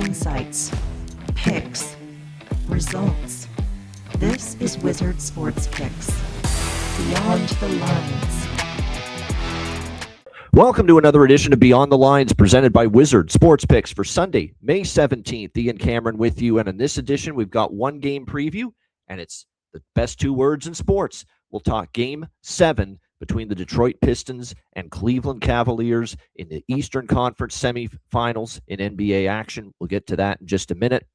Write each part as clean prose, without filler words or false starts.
insights, picks, results. This is Wizard Sports Picks. Beyond the Lines. Welcome to another edition of Beyond the Lines presented by Wizard Sports Picks for Sunday, May 17th. Ian Cameron with you. And in this edition, we've got one game preview, and it's the best two words in sports. We'll talk Game 7 between the Detroit Pistons and Cleveland Cavaliers in the Eastern Conference semifinals in NBA action. We'll get to that in just a minute.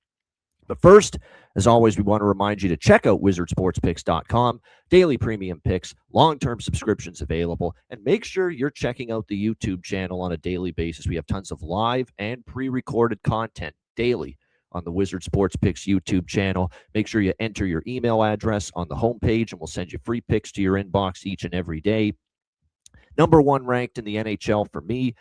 But first, as always, we want to remind you to check out wizardsportspicks.com. Daily premium picks, long-term subscriptions available, and make sure you're checking out the YouTube channel on a daily basis. We have tons of live and pre-recorded content daily on the Wizard Sports Picks YouTube channel. Make sure you enter your email address on the homepage, and we'll send you free picks to your inbox each and every day. Number one ranked in the NHL for me,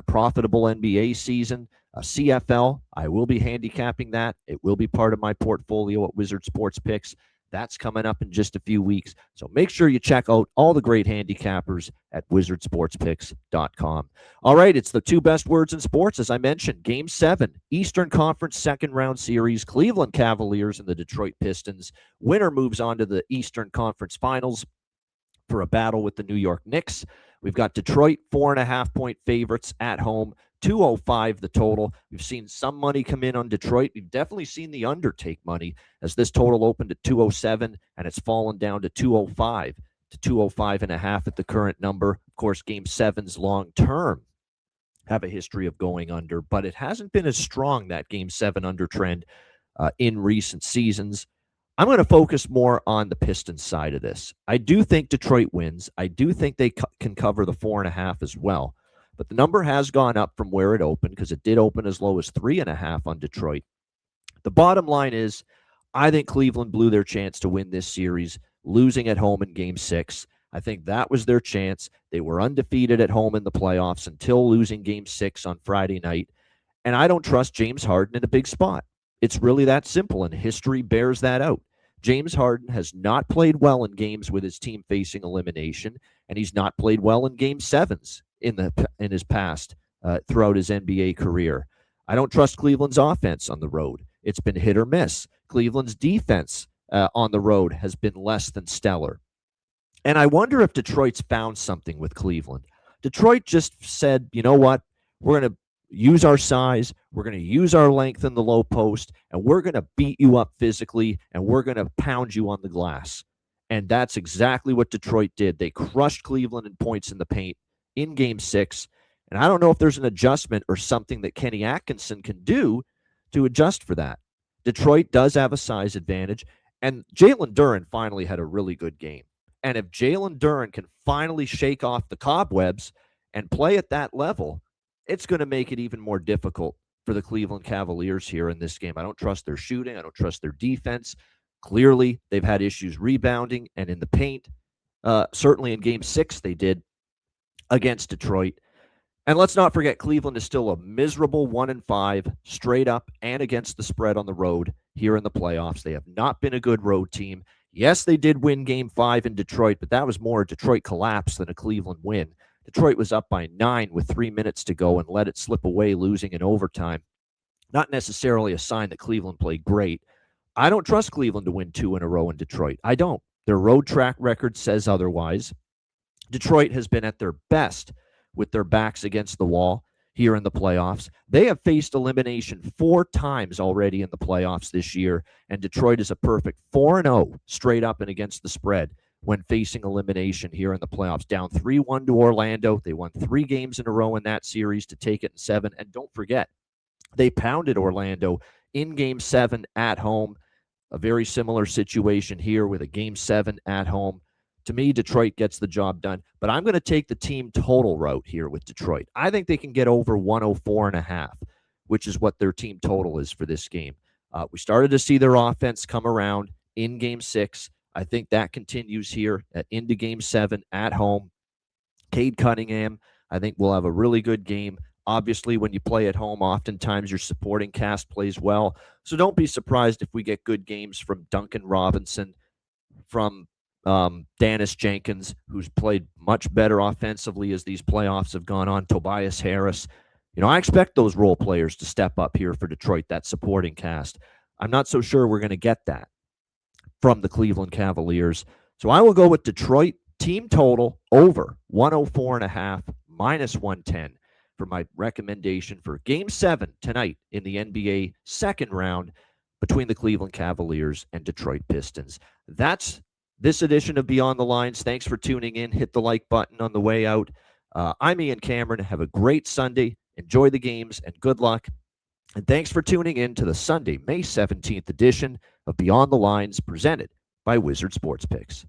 profitable NBA season. CFL, I will be handicapping that. It will be part of my portfolio at Wizard Sports Picks. That's coming up in just a few weeks. So make sure you check out all the great handicappers at wizardsportspicks.com. All right, it's the two best words in sports. As I mentioned, Game 7, Eastern Conference second round series, Cleveland Cavaliers and the Detroit Pistons. Winner moves on to the Eastern Conference Finals for a battle with the New York Knicks. We've got Detroit 4.5-point favorites at home, 205 the total. We've seen some money come in on Detroit. We've definitely seen the under take money as this total opened at 207 and it's fallen down to 205 to 205.5 at the current number. Of course, Game 7's long term have a history of going under, but it hasn't been as strong, that Game 7 under trend in recent seasons. I'm going to focus more on the Pistons side of this. I do think Detroit wins. I do think they can cover the 4.5 as well. But the number has gone up from where it opened because it did open as low as 3.5 on Detroit. The bottom line is, I think Cleveland blew their chance to win this series, losing at home in Game 6. I think that was their chance. They were undefeated at home in the playoffs until losing Game 6 on Friday night. And I don't trust James Harden in a big spot. It's really that simple, and history bears that out. James Harden has not played well in games with his team facing elimination, and he's not played well in Game 7s in his past throughout his NBA career. I don't trust Cleveland's offense on the road. It's been hit or miss. Cleveland's defense on the road has been less than stellar. And I wonder if Detroit's found something with Cleveland. Detroit just said, you know what? We're going to use our size, we're going to use our length in the low post, and we're going to beat you up physically, and we're going to pound you on the glass. And that's exactly what Detroit did. They crushed Cleveland in points in the paint in Game 6, and I don't know if there's an adjustment or something that Kenny Atkinson can do to adjust for that. Detroit does have a size advantage, and Jalen Duren finally had a really good game. And if Jalen Duren can finally shake off the cobwebs and play at that level, it's going to make it even more difficult for the Cleveland Cavaliers here in this game. I don't trust their shooting. I don't trust their defense. Clearly, they've had issues rebounding and in the paint. Certainly in Game 6, they did against Detroit. And let's not forget, Cleveland is still a miserable 1-5 straight up and against the spread on the road here in the playoffs. They have not been a good road team. Yes, they did win Game 5 in Detroit, but that was more a Detroit collapse than a Cleveland win. Detroit was up by 9 with 3 minutes to go and let it slip away, losing in overtime. Not necessarily a sign that Cleveland played great. I don't trust Cleveland to win 2 in a row in Detroit. I don't. Their road track record says otherwise. Detroit has been at their best with their backs against the wall here in the playoffs. They have faced elimination 4 times already in the playoffs this year, and Detroit is a perfect 4-0 straight up and against the spread when facing elimination here in the playoffs. Down 3-1 to Orlando. They won 3 games in a row in that series to take it in 7. And don't forget, they pounded Orlando in Game 7 at home. A very similar situation here with a Game 7 at home. To me, Detroit gets the job done. But I'm going to take the team total route here with Detroit. I think they can get over 104.5, which is what their team total is for this game. We started to see their offense come around in Game 6. I think that continues here into Game 7 at home. Cade Cunningham, I think, will have a really good game. Obviously, when you play at home, oftentimes your supporting cast plays well. So don't be surprised if we get good games from Duncan Robinson, from Dennis Jenkins, who's played much better offensively as these playoffs have gone on, Tobias Harris. I expect those role players to step up here for Detroit, that supporting cast. I'm not so sure we're going to get that from the Cleveland Cavaliers. So I will go with Detroit team total over 104.5 minus 110 for my recommendation for Game 7 tonight in the NBA second round between the Cleveland Cavaliers and Detroit Pistons. That's this edition of Beyond the Lines. Thanks for tuning in. Hit the like button on the way out. I'm Ian Cameron. Have a great Sunday. Enjoy the games and good luck. And thanks for tuning in to the Sunday, May 17th edition of Beyond the Lines presented by Wizard Sports Picks.